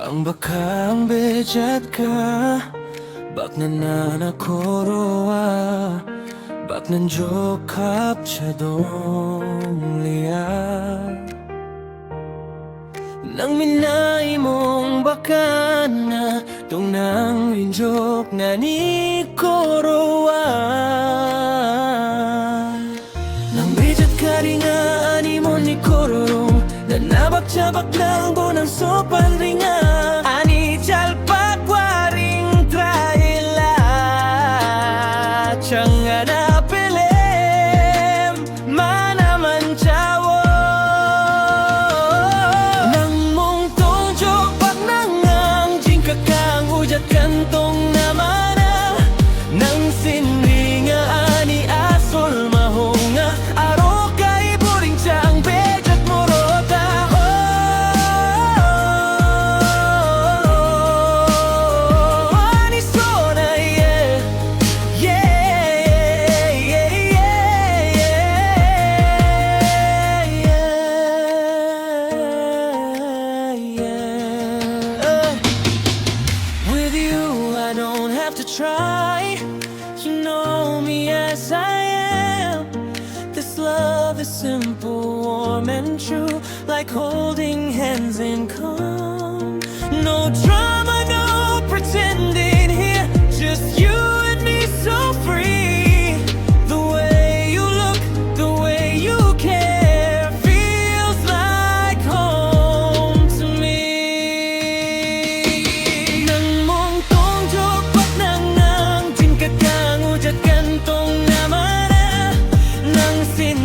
Ang bakang bejat ka Bak na koroa Bak nan jokap chadong liya Nang minay mong baka na Tong nang rinjok na ni koroa Nang bejat ka rin nga animo ni kororong Nanabak-jabak lang bonang sopan rin nga Ani jalpak waring traila Changa na pelem Manaman chawo Nang mong tong jokpak nangang Jingkakang ujat kantong namana Nang sinri nga ani asol mahonga Aro kay buring chang bejat morota Ani sona yeah Yeah, yeah, yeah, yeah. With you I don't have to try You know me as I am This love is simple, warm and true Like holding hands in calm No drama, no pretending here Just you and me so free The way you look, the way you care Feels like home to me Nang mong tong jokpak nangang Jingkakang ujat kantong namana Nang sin